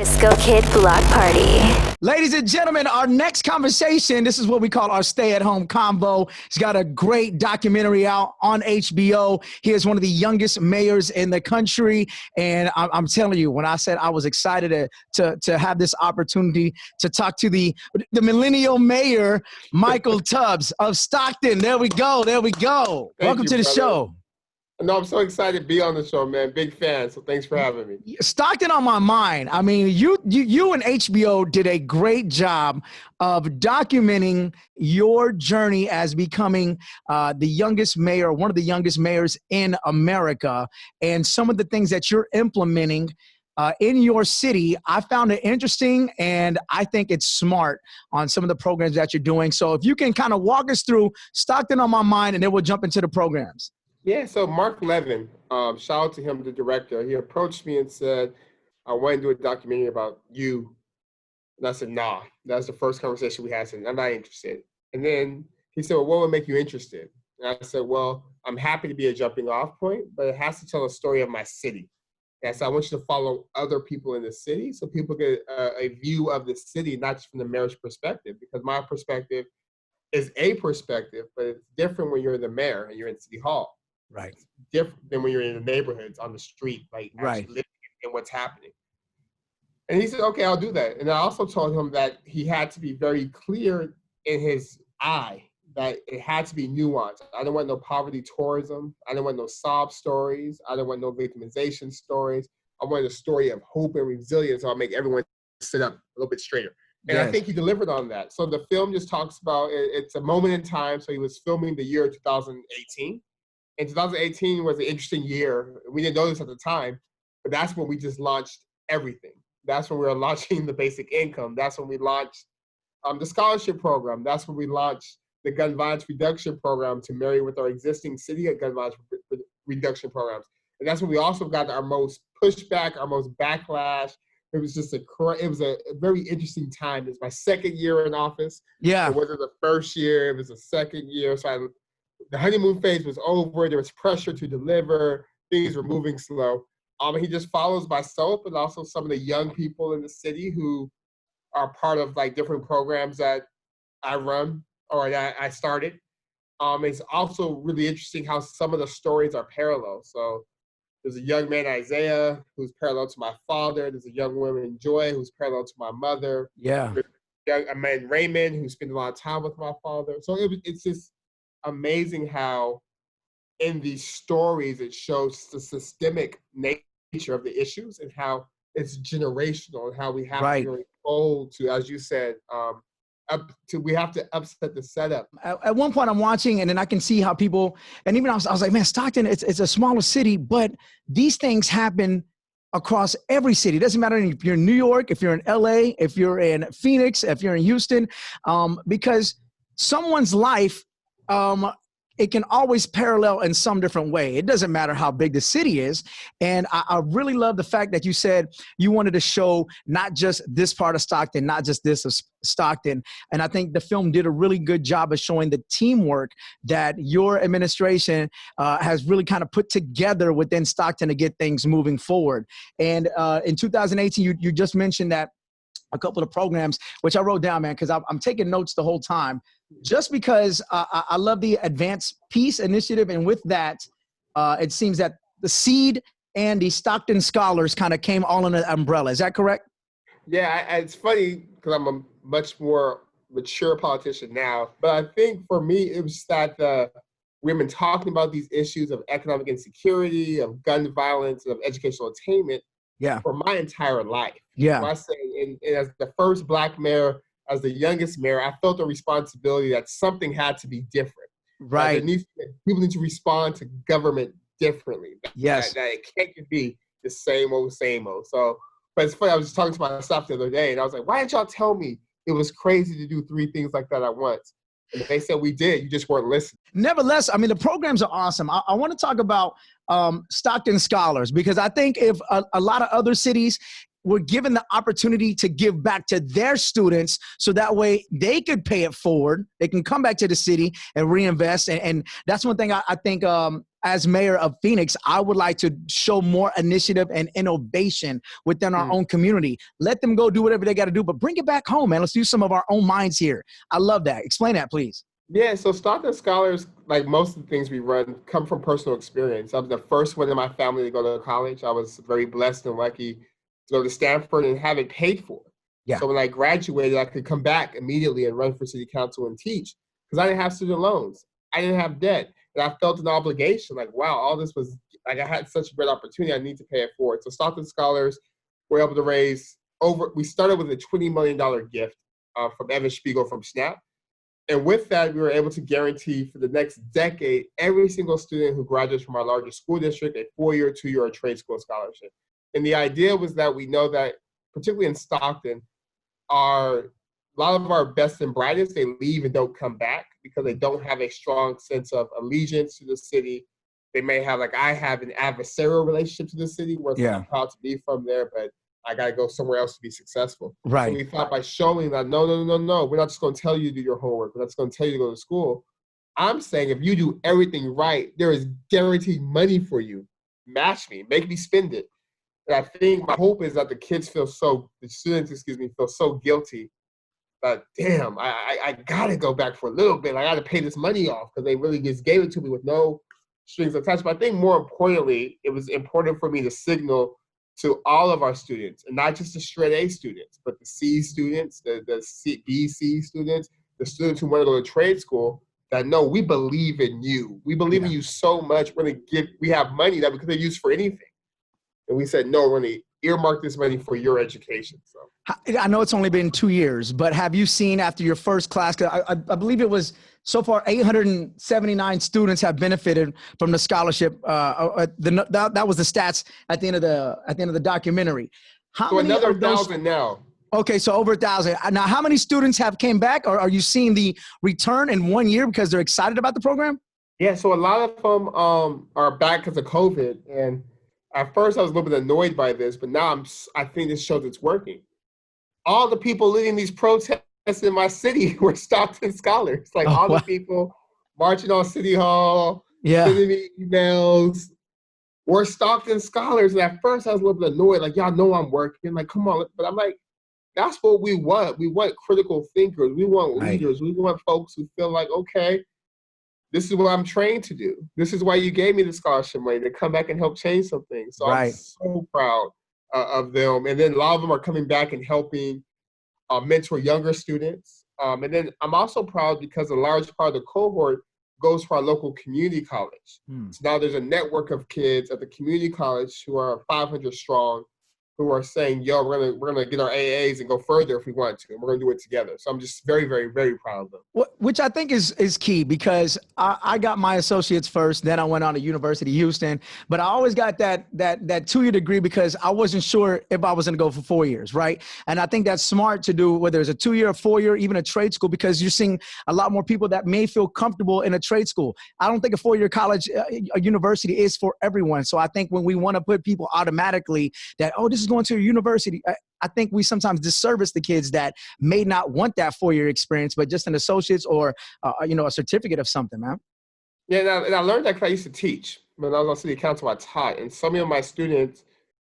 Crisco Kidd Block Party. Ladies and gentlemen, our next conversation, this is what we call our stay-at-home convo. He's got a great documentary out on HBO. He is one of the youngest mayors in the country. And I'm telling you, when I said I was excited to have this opportunity to talk to the millennial mayor, Michael Tubbs of Stockton. There we go. There we go. Welcome to the show. No, I'm so excited to be on the show, man. Big fan. So thanks for having me. Stockton on my mind. I mean, you and HBO did a great job of documenting your journey as becoming the youngest mayor, one of the youngest mayors in America, and some of the things that you're implementing in your city. I found it interesting, and I think it's smart on some of the programs that you're doing. So if you can kind of walk us through Stockton on my mind, and then we'll jump into the programs. Yeah, so Mark Levin, shout out to him, the director. He approached me and said, I want to do a documentary about you. And I said, nah. That's the first conversation we had. I said, I'm not interested. And then he said, well, what would make you interested? And I said, well, I'm happy to be a jumping off point, but it has to tell a story of my city. And so I want you to follow other people in the city so people get a view of the city, not just from the mayor's perspective, because my perspective is a perspective, but it's different when you're the mayor and you're in City Hall. Right. It's different than when you're in the neighborhoods on the street, like right. living in what's happening. And he said, okay, I'll do that. And I also told him that he had to be very clear in his eye that it had to be nuanced. I don't want no poverty tourism. I don't want no sob stories. I don't want no victimization stories. I want a story of hope and resilience. So I'll make everyone sit up a little bit straighter. And yes. I think he delivered on that. So the film just talks about, it's a moment in time. So he was filming the year 2018. And 2018 was an interesting year. We didn't know this at the time, but that's when we just launched everything. That's when we were launching the basic income. That's when we launched the scholarship program. That's when we launched the gun violence reduction program to marry with our existing city gun violence reduction programs. And that's when we also got our most pushback, our most backlash. It was just a very interesting time. It was my second year in office. Yeah. It wasn't the first year. It was the second year. So the honeymoon phase was over. There was pressure to deliver. Things were moving slow. He just follows myself and also some of the young people in the city who are part of like different programs that I run or that I started. It's also really interesting how some of the stories are parallel. So there's a young man, Isaiah, who's parallel to my father. There's a young woman, Joy, who's parallel to my mother. Yeah. There's a man, Raymond, who spent a lot of time with my father. So it's just amazing how in these stories it shows the systemic nature of the issues and how it's generational and how we have to be really bold to, as you said, we have to upset the setup. At one point I'm watching and then I can see how people, and even I was like, man, Stockton, it's a smaller city, but these things happen across every city. It doesn't matter if you're in New York, if you're in LA, if you're in Phoenix, if you're in Houston, because someone's life, it can always parallel in some different way. It doesn't matter how big the city is. And I really love the fact that you said you wanted to show not just this part of Stockton, not just this of Stockton. And I think the film did a really good job of showing the teamwork that your administration has really kind of put together within Stockton to get things moving forward. And in 2018, you just mentioned that a couple of programs, which I wrote down, man, because I'm taking notes the whole time, just because I love the Advanced Peace Initiative. And with that, it seems that the SEED and the Stockton Scholars kind of came all in an umbrella. Is that correct? Yeah, it's funny because I'm a much more mature politician now. But I think for me, it was that we've been talking about these issues of economic insecurity, of gun violence, of educational attainment for my entire life. Yeah. So I say, and as the first Black mayor, as the youngest mayor, I felt a responsibility that something had to be different. Right. People need to respond to government differently. Yes. That it can't be the same old, same old. So, but it's funny, I was just talking to myself the other day, and I was like, why didn't y'all tell me it was crazy to do 3 things like that at once? And they said we did. You just weren't listening. Nevertheless, I mean, the programs are awesome. I want to talk about Stockton Scholars, because I think if a lot of other cities were given the opportunity to give back to their students so that way they could pay it forward, they can come back to the city and reinvest. And that's one thing I think as mayor of Phoenix, I would like to show more initiative and innovation within our own community. Let them go do whatever they got to do, but bring it back home, man. Let's use some of our own minds here. I love that. Explain that, please. Yeah, so Stockton Scholars, like most of the things we run, come from personal experience. I was the first one in my family to go to college. I was very blessed and lucky to go to Stanford and have it paid for. Yeah. So when I graduated, I could come back immediately and run for city council and teach because I didn't have student loans. I didn't have debt. And I felt an obligation, like, wow, all this was, like, I had such a great opportunity. I need to pay it forward. So Stockton Scholars were able to raise we started with a $20 million gift from Evan Spiegel from SNAP. And with that, we were able to guarantee for the next decade, every single student who graduates from our largest school district, a 4-year, 2-year, or trade school scholarship. And the idea was that we know that, particularly in Stockton, a lot of our best and brightest, they leave and don't come back because they don't have a strong sense of allegiance to the city. They may have, like I have, an adversarial relationship to the city where I'm proud to be from there, but I got to go somewhere else to be successful. Right. So we thought by showing that, no, we're not just going to tell you to do your homework. We're not just going to tell you to go to school. I'm saying if you do everything right, there is guaranteed money for you. Match me, make me spend it. And I think my hope is that the students feel so guilty that, damn, I got to go back for a little bit. I got to pay this money off because they really just gave it to me with no strings attached. But I think more importantly, it was important for me to signal to all of our students, and not just the straight A students, but the C students, the B, C students, the students who want to go to trade school, that no, we believe in you. We believe in you so much. We have money that we could have used for anything. And we said, no, we're going to earmark this money for your education. So I know it's only been 2 years, but have you seen after your first class, I believe it was so far 879 students have benefited from the scholarship. That was the stats at the end of the documentary. So another 1,000 now. Okay, so over 1,000. Now, how many students have came back, or are you seeing the return in 1 year because they're excited about the program? Yeah, so a lot of them are back because of COVID. And at first I was a little bit annoyed by this, but now I think this shows it's working. All the people leading these protests in my city were Stockton Scholars. Like the people marching on City Hall, sending me emails, were Stockton Scholars. And at first I was a little bit annoyed, like, y'all know I'm working. Like, come on. But I'm like, that's what we want. We want critical thinkers. We want leaders. We want folks who feel like, okay, this is what I'm trained to do. This is why you gave me the scholarship money, to come back and help change some things. So I'm so proud of them. And then a lot of them are coming back and helping mentor younger students. And then I'm also proud because a large part of the cohort goes to our local community college. So now there's a network of kids at the community college who are 500 strong, who are saying, yo, we're gonna get our AAs and go further if we want to, and we're gonna do it together. So I'm just very, very, very proud of them. Which I think is key, because I got my associates first, then I went on to University of Houston, but I always got that 2-year degree because I wasn't sure if I was gonna go for 4 years, right? And I think that's smart to do, whether it's a 2-year, a 4-year, even a trade school, because you're seeing a lot more people that may feel comfortable in a trade school. I don't think a 4-year college, a university is for everyone. So I think when we wanna put people automatically that, oh, this is going to a university, I think we sometimes disservice the kids that may not want that 4-year experience, but just an associate's or a certificate of something, man. Yeah, and I learned that because I used to teach. When I was on city council, I taught, and some of my students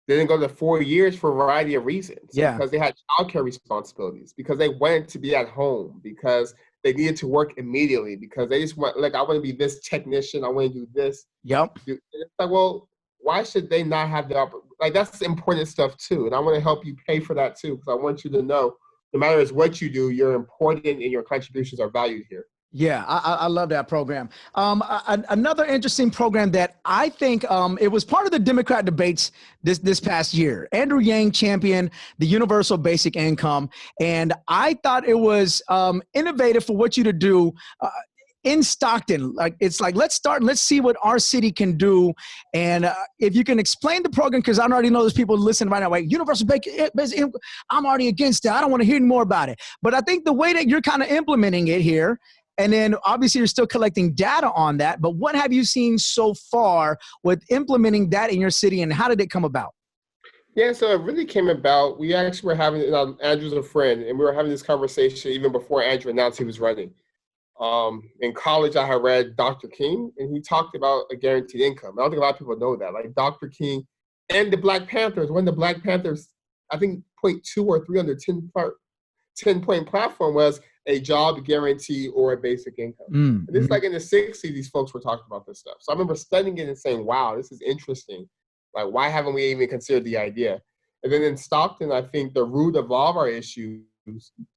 didn't go to 4 years for a variety of reasons. Yeah, because they had childcare responsibilities, because they wanted to be at home, because they needed to work immediately, because they just want, like, I want to be this technician, I want to do this. Yep. It's like, well, why should they not have the opportunity? Like, that's important stuff too. And I want to help you pay for that too, because I want you to know, no matter what you do, you're important and your contributions are valued here. Yeah, I love that program. Another interesting program that I think it was part of the Democrat debates this past year. Andrew Yang championed the universal basic income, and I thought it was innovative for what you to do. In Stockton, let's start and let's see what our city can do. And if you can explain the program, because I already know there's people listening right now, like, universal basic income, I'm already against that. I don't want to hear any more about it. But I think the way that you're kind of implementing it here, and then obviously you're still collecting data on that, but what have you seen so far with implementing that in your city, and how did it come about? Yeah, so it really came about, we actually were having, Andrew's a friend, and we were having this conversation even before Andrew announced he was running. In college, I had read Dr. King, and he talked about a guaranteed income. I don't think a lot of people know that. Like Dr. King and the Black Panthers, when the Black Panthers, I think, point 2 or 3 on their 10-point platform was a job guarantee or a basic income. And this is like in the 60s, these folks were talking about this stuff. So I remember studying it and saying, wow, this is interesting. Like, why haven't we even considered the idea? And then in Stockton, I think the root of all of our issues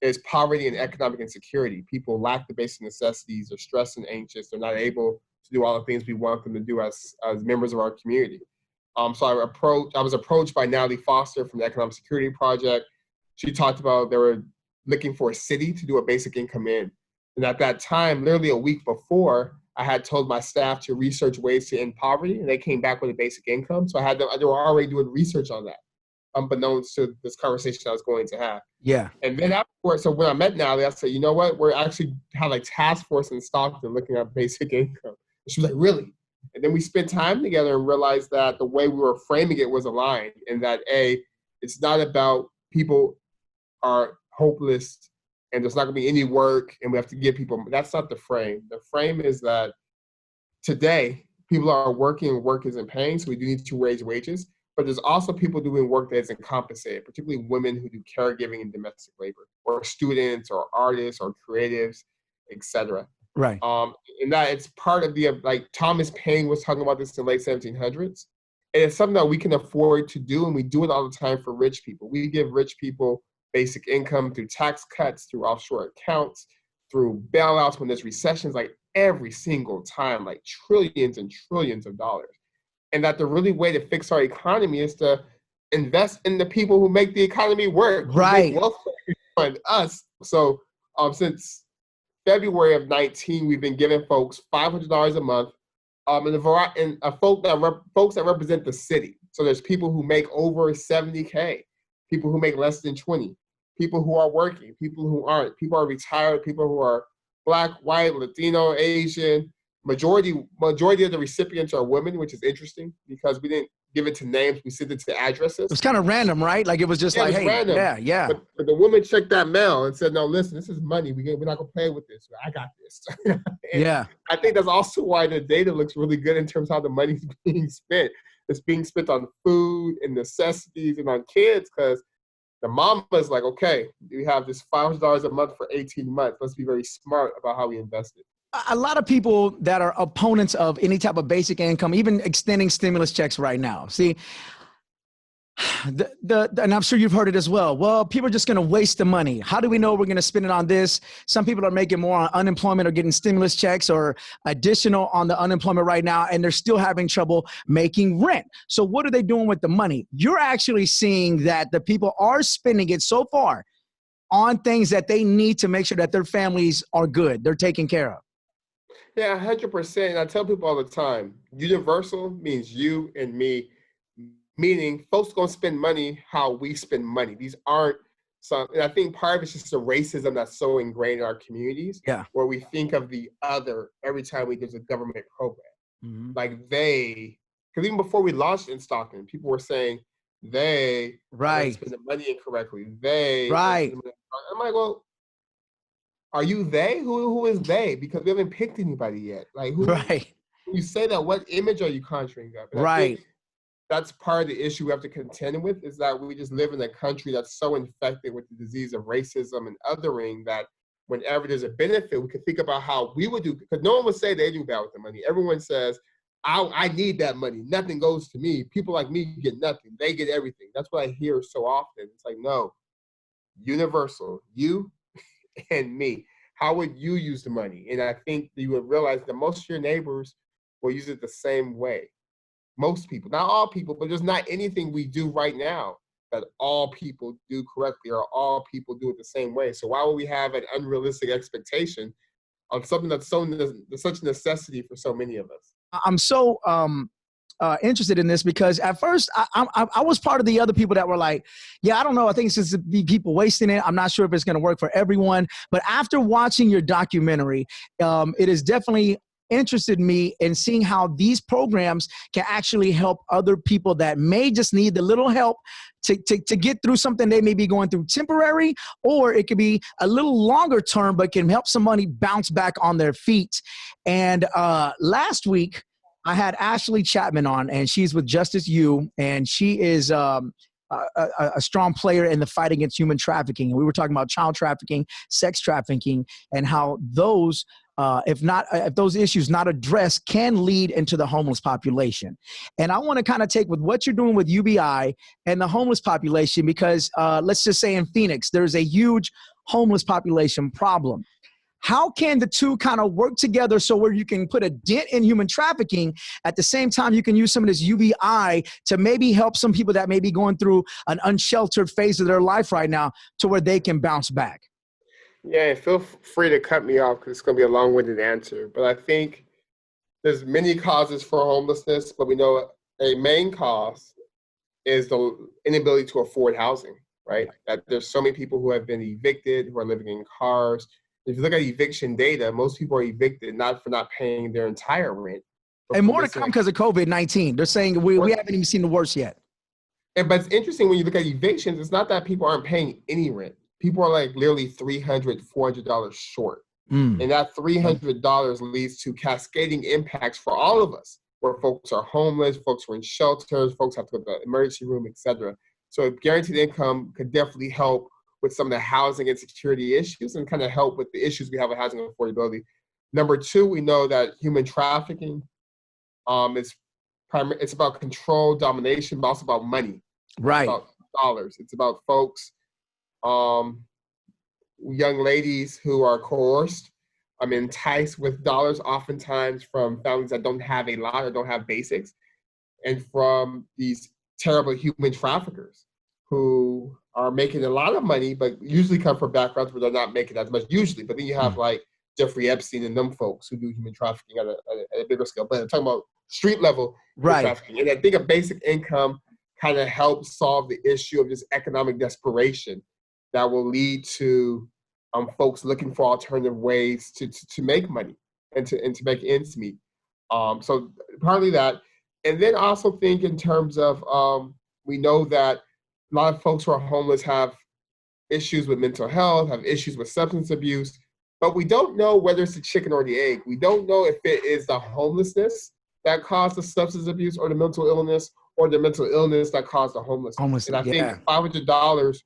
is poverty and economic insecurity. People lack the basic necessities, they're stressed and anxious, they're not able to do all the things we want them to do as members of our community. So I was approached by Natalie Foster from the Economic Security Project. She talked about they were looking for a city to do a basic income in. And at that time, literally a week before, I had told my staff to research ways to end poverty, and they came back with a basic income. So they were already doing research on that, unbeknownst to this conversation I was going to have. Yeah. And then afterwards, so when I met Natalie, I said, you know what? We're actually have a task force in Stockton looking at basic income. And she was like, really? And then we spent time together and realized that the way we were framing it was aligned, and that it's not about people are hopeless and there's not going to be any work and we have to give people. That's not the frame. The frame is that today people are working, work isn't paying, so we do need to raise wages. But there's also people doing work that isn't compensated, particularly women who do caregiving and domestic labor, or students, or artists, or creatives, etc. Right. And that it's part of the, like Thomas Paine was talking about this in the late 1700s. And it's something that we can afford to do, and we do it all the time for rich people. We give rich people basic income through tax cuts, through offshore accounts, through bailouts when there's recessions, like every single time, like trillions and trillions of dollars. And that the really way to fix our economy is to invest in the people who make the economy work. Right. Welfare on us. So since February of 19, we've been giving folks $500 a month, and folks that represent the city. So there's people who make over 70K, people who make less than 20, people who are working, people who aren't, people are retired, people who are Black, white, Latino, Asian. Majority of the recipients are women, which is interesting because we didn't give it to names, we sent it to addresses. It was kind of random, right? Like it was just like, hey, random. Yeah. But the woman checked that mail and said, no, listen, this is money. We're not going to play with this. I got this. Yeah. I think that's also why the data looks really good in terms of how the money's being spent. It's being spent on food and necessities and on kids because the mama's like, okay, we have this $500 a month for 18 months. Let's be very smart about how we invest it. A lot of people that are opponents of any type of basic income, even extending stimulus checks right now. See, and I'm sure you've heard it as well. Well, people are just going to waste the money. How do we know we're going to spend it on this? Some people are making more on unemployment or getting stimulus checks or additional on the unemployment right now, and they're still having trouble making rent. So what are they doing with the money? You're actually seeing that the people are spending it so far on things that they need to make sure that their families are good, they're taken care of. Yeah, 100%. And I tell people all the time, universal means you and me, meaning folks going to spend money how we spend money. These aren't some, and I think part of it's just the racism that's so ingrained in our communities, where we think of the other every time there's a government program. Mm-hmm. Like because even before we launched in Stockton, people were saying they spend the money incorrectly. I'm like, well, are you they? Who is they? Because we haven't picked anybody yet. Like who? Right. When you say that, what image are you conjuring up? And I think that's part of the issue we have to contend with, is that we just live in a country that's so infected with the disease of racism and othering that whenever there's a benefit, we can think about how we would do, because no one would say they do bad with the money. Everyone says, I need that money. Nothing goes to me. People like me get nothing. They get everything. That's what I hear so often. It's like, no, universal, you and me. How would you use the money? And I think you would realize that most of your neighbors will use it the same way. Most people, not all people, but there's not anything we do right now that all people do correctly or all people do it the same way. So why would we have an unrealistic expectation on something that's such a necessity for so many of us? I'm so interested in this because at first I was part of the other people that were like, yeah, I don't know. I think it's just the people wasting it. I'm not sure if it's going to work for everyone. But after watching your documentary, it is definitely interested me in seeing how these programs can actually help other people that may just need the little help to get through something they may be going through temporary, or it could be a little longer term, but can help somebody bounce back on their feet. And last week, I had Ashley Chapman on, and she's with Justice U, and she is a strong player in the fight against human trafficking. And we were talking about child trafficking, sex trafficking, and how those, if those issues not addressed, can lead into the homeless population. And I want to kind of take with what you're doing with UBI and the homeless population, because let's just say in Phoenix, there's a huge homeless population problem. How can the two kind of work together so where you can put a dent in human trafficking, at the same time you can use some of this UBI to maybe help some people that may be going through an unsheltered phase of their life right now to where they can bounce back? Yeah, feel free to cut me off because it's going to be a long-winded answer. But I think there's many causes for homelessness, but we know a main cause is the inability to afford housing, right? That there's so many people who have been evicted, who are living in cars. If you look at eviction data, most people are evicted not for not paying their entire rent. And more to come because of COVID-19. They're saying we haven't even seen the worst yet. But it's interesting when you look at evictions, it's not that people aren't paying any rent. People are like literally $300, $400 short. And that $300 leads to cascading impacts for all of us, where folks are homeless, folks are in shelters, folks have to go to the emergency room, etc. So guaranteed income could definitely help with some of the housing insecurity issues and kind of help with the issues we have with housing affordability. Number two, we know that human trafficking it's about control, domination, but also about money. Right. It's about dollars. It's about folks, young ladies who are coerced, enticed with dollars, oftentimes from families that don't have a lot or don't have basics, and from these terrible human traffickers who are making a lot of money, but usually come from backgrounds where they're not making as much usually. But then you have like Jeffrey Epstein and them folks who do human trafficking at a bigger scale. But I'm talking about street level trafficking. And I think a basic income kind of helps solve the issue of just economic desperation that will lead to folks looking for alternative ways to make money and to make ends meet. So partly that. And then also think in terms of, we know that a lot of folks who are homeless have issues with mental health, have issues with substance abuse, but we don't know whether it's the chicken or the egg. We don't know if it is the homelessness that caused the substance abuse or the mental illness, or the mental illness that caused the homelessness. And I think $500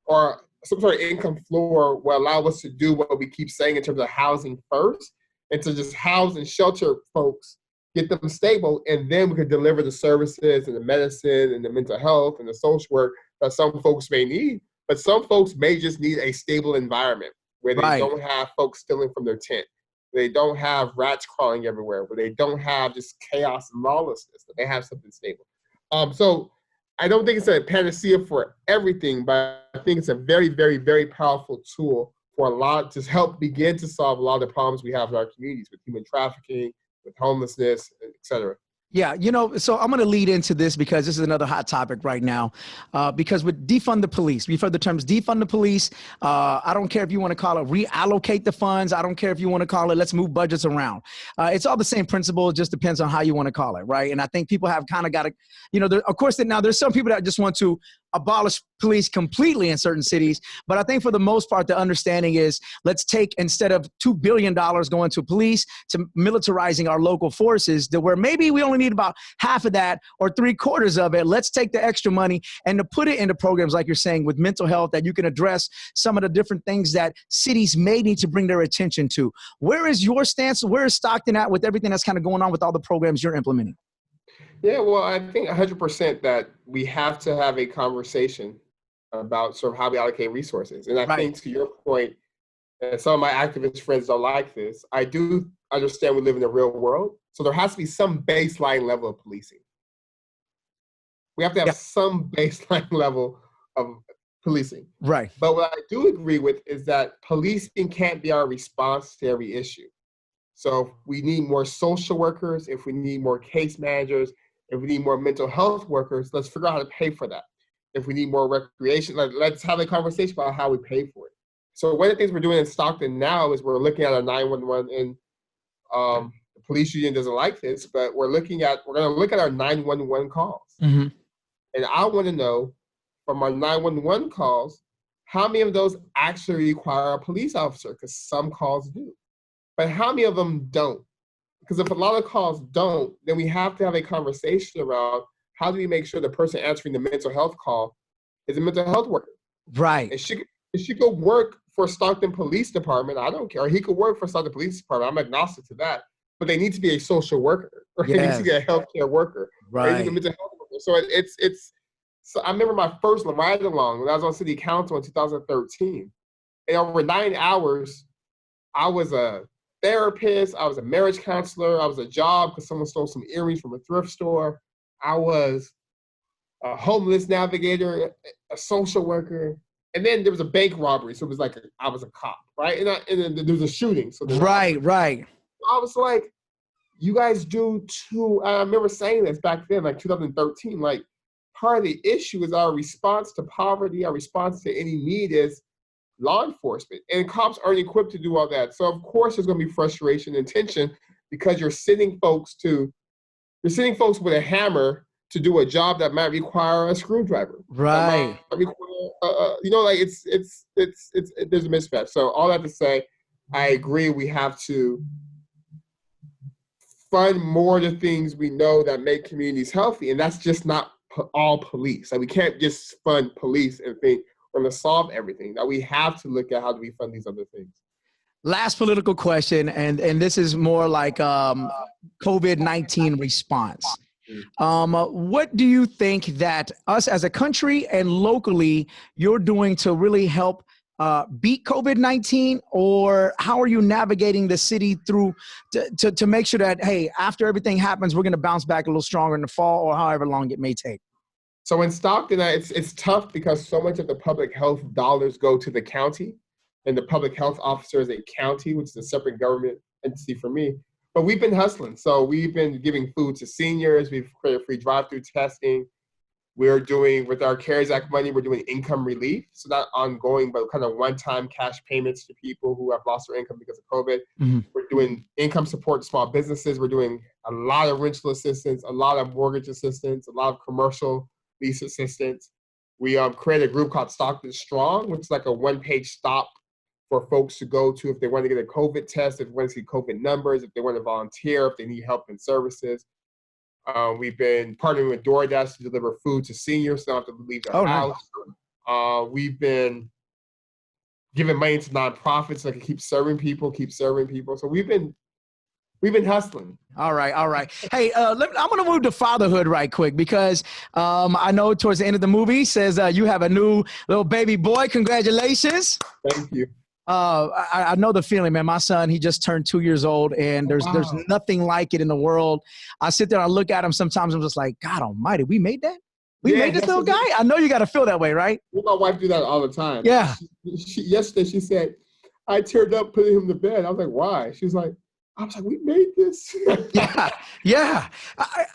or some sort of income floor will allow us to do what we keep saying in terms of housing first, and to just house and shelter folks, get them stable, and then we could deliver the services and the medicine and the mental health and the social work that some folks may need. But some folks may just need a stable environment where they don't have folks stealing from their tent. They don't have rats crawling everywhere, where they don't have just chaos and lawlessness, that they have something stable. So I don't think it's a panacea for everything, but I think it's a very, very, very powerful tool for a lot to help begin to solve a lot of the problems we have in our communities with human trafficking, with homelessness, et cetera. Yeah, so I'm going to lead into this because this is another hot topic right now. Because with defund the police, we've heard the terms defund the police. I don't care if you want to call it reallocate the funds. I don't care if you want to call it let's move budgets around. It's all the same principle. It just depends on how you want to call it, right? And I think people have kind of got to, of course, now there's some people that just want to abolish police completely in certain cities. But I think for the most part, the understanding is let's take, instead of $2 billion going to police, to militarizing our local forces, to where maybe we only need about half of that or 3/4 of it. Let's take the extra money and to put it into programs, like you're saying, with mental health, that you can address some of the different things that cities may need to bring their attention to. Where is your stance? Where is Stockton at with everything that's kind of going on with all the programs you're implementing? Yeah, well, I think 100% that we have to have a conversation about sort of how we allocate resources. And I think, to your point, and some of my activist friends don't like this, I do understand we live in the real world. So there has to be some baseline level of policing. We have to have some baseline level of policing. Right. But what I do agree with is that policing can't be our response to every issue. So if we need more social workers, if we need more case managers, if we need more mental health workers, let's figure out how to pay for that. If we need more recreation, let's have a conversation about how we pay for it. So one of the things we're doing in Stockton now is we're looking at our 911 and the police union doesn't like this, but we're going to look at our 911 calls. Mm-hmm. And I want to know from our 911 calls, how many of those actually require a police officer? Because some calls do. But how many of them don't? Because if a lot of calls don't, then we have to have a conversation around how do we make sure the person answering the mental health call is a mental health worker. Right. And she could work for Stockton Police Department. I don't care. Or he could work for Stockton Police Department. I'm agnostic to that. But they need to be a social worker. Or they need to be a healthcare worker. Right. Or they need to be a mental health worker. So it's so I remember my first ride along when I was on city council in 2013. And over 9 hours, I was a therapist, I was a marriage counselor, I was a job because someone stole some earrings from a thrift store. I was a homeless navigator, a social worker, and then there was a bank robbery. So it was like I was a cop, right? And then there was a shooting. So right. I was like, you guys do too. I remember saying this back then, like 2013, like part of the issue is our response to poverty, our response to any need is law enforcement, and cops aren't equipped to do all that. So of course there's going to be frustration and tension because you're sending folks with a hammer to do a job that might require a screwdriver. Right. Like it's there's a mismatch. So all that to say, I agree we have to fund more of the things we know that make communities healthy, and that's just not all police. Like we can't just fund police and think we're going to solve everything. That we have to look at how do we fund these other things. Last political question, and this is more like COVID-19 response. What do you think that us as a country and locally you're doing to really help beat COVID-19, or how are you navigating the city through to make sure that, hey, after everything happens, we're going to bounce back a little stronger in the fall or however long it may take? So in Stockton, it's tough because so much of the public health dollars go to the county, and the public health officer is a county, which is a separate government entity for me. But we've been hustling. So we've been giving food to seniors. We've created free drive-through testing. We're doing, with our CARES Act money, we're doing income relief. So not ongoing, but kind of one-time cash payments to people who have lost their income because of COVID. Mm-hmm. We're doing income support to small businesses. We're doing a lot of rental assistance, a lot of mortgage assistance, a lot of commercial lease assistance. We created a group called Stockton Strong, which is like a one-page stop for folks to go to if they want to get a COVID test, if they want to see COVID numbers, if they want to volunteer, if they need help and services. We've been partnering with DoorDash to deliver food to seniors so they don't have to leave their house. Nice. We've been giving money to nonprofits that can keep serving people. So we've been hustling. All right. Hey, I'm going to move to fatherhood right quick because I know towards the end of the movie says you have a new little baby boy. Congratulations. Thank you. I know the feeling, man. My son, he just turned 2 years old, and there's nothing like it in the world. I sit there and I look at him. Sometimes I'm just like, God Almighty, we made that. We made this little guy. I know you got to feel that way, right? My wife do that all the time. Yeah. Yesterday she said, I teared up putting him to bed. I was like, why? She was like, we made this. Yeah.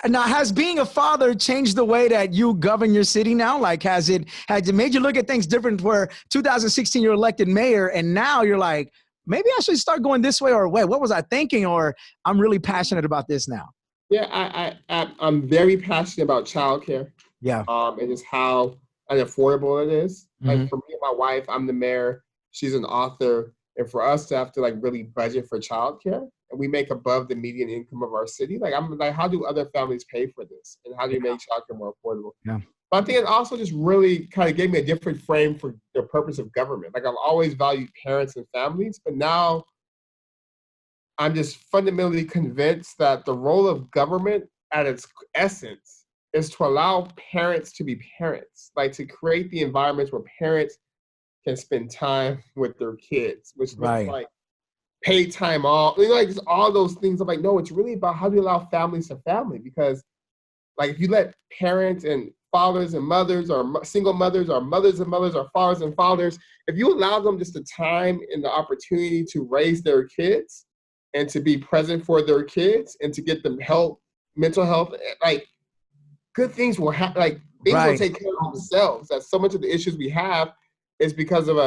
Now, has being a father changed the way that you govern your city now? Like, has it made you look at things different where 2016 you're elected mayor and now you're like, maybe I should start going this way, or wait, what was I thinking? Or I'm really passionate about this now. Yeah, I'm very passionate about childcare. Yeah. And just how unaffordable it is. Mm-hmm. Like for me and my wife, I'm the mayor. She's an author. And for us to have to like really budget for childcare, and we make above the median income of our city, like I'm like, how do other families pay for this? And how do you make childcare more affordable? Yeah. But I think it also just really kind of gave me a different frame for the purpose of government. Like I've always valued parents and families, but now I'm just fundamentally convinced that the role of government at its essence is to allow parents to be parents, like to create the environments where parents can spend time with their kids, which looks like paid time off, like just all those things. I'm like, no, it's really about how do you allow families to family? Because like if you let parents and fathers and mothers or single mothers or mothers and mothers or fathers and fathers, if you allow them just the time and the opportunity to raise their kids and to be present for their kids and to get them help, mental health, like good things will happen. Like things will take care of themselves. That's so much of the issues we have is because of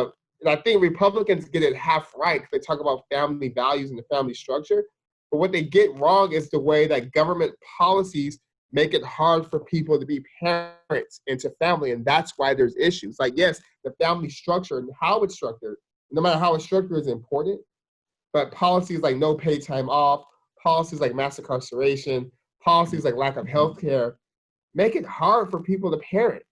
and I think Republicans get it half right because they talk about family values and the family structure. But what they get wrong is the way that government policies make it hard for people to be parents into family. And that's why there's issues. Like, yes, the family structure and how it's structured, no matter how it's structured, is important. But policies like no paid time off, policies like mass incarceration, policies like lack of health care make it hard for people to parent.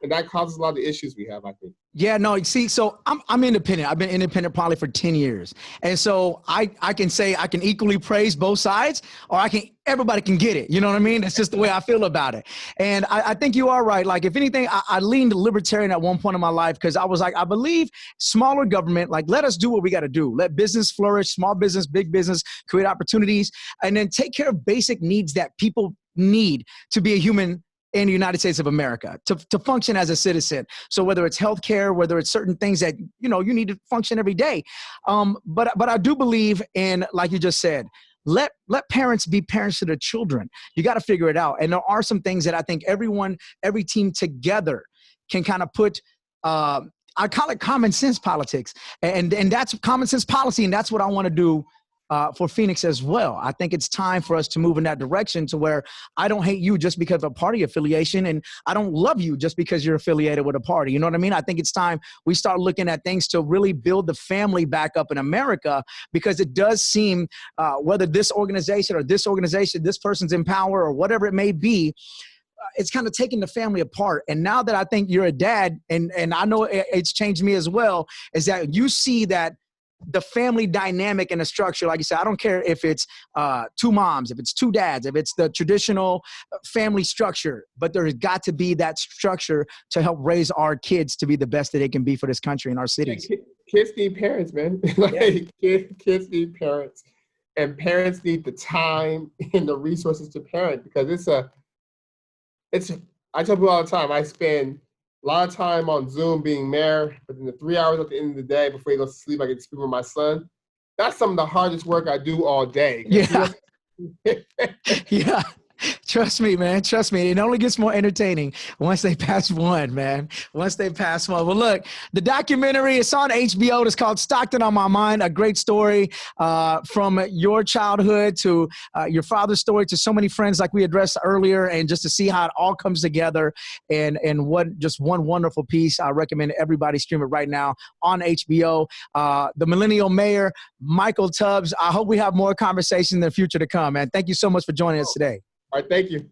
And that causes a lot of the issues we have, I think. Yeah, no, see, so I'm independent. I've been independent probably for 10 years. And so I can say I can equally praise both sides, or everybody can get it. You know what I mean? That's just the way I feel about it. And I think you are right. Like, if anything, I leaned libertarian at one point in my life, because I was like, I believe smaller government, like, let us do what we got to do. Let business flourish, small business, big business, create opportunities, and then take care of basic needs that people need to be a human in the United States of America, to function as a citizen. So whether it's healthcare, whether it's certain things that, you need to function every day. But I do believe in, like you just said, let parents be parents to their children. You got to figure it out. And there are some things that I think every team together can kind of put, I call it common sense politics. And that's common sense policy. And that's what I want to do for Phoenix as well. I think it's time for us to move in that direction, to where I don't hate you just because of a party affiliation, and I don't love you just because you're affiliated with a party. You know what I mean? I think it's time we start looking at things to really build the family back up in America, because it does seem, whether this organization, this person's in power, or whatever it may be, it's kind of taking the family apart. And now that I think you're a dad, and I know it's changed me as well, is that you see that the family dynamic and the structure, like you said, I don't care if it's two moms, if it's two dads, if it's the traditional family structure, but there's got to be that structure to help raise our kids to be the best that they can be for this country and our cities. Kids need parents, man. Kids need parents, and parents need the time and the resources to parent, because I tell people all the time, I spend a lot of time on Zoom being mayor, but in the 3 hours at the end of the day before he goes to sleep, I get to speak with my son. That's some of the hardest work I do all day. Yeah. Yeah. Trust me, man. Trust me. It only gets more entertaining once they pass one, man. Once they pass one. Well, look, the documentary is on HBO. It's called Stockton on My Mind. A great story from your childhood to your father's story to so many friends like we addressed earlier, and just to see how it all comes together and just one wonderful piece. I recommend everybody stream it right now on HBO. The Millennial Mayor, Michael Tubbs. I hope we have more conversation in the future to come, man. Thank you so much for joining us today. All right, thank you.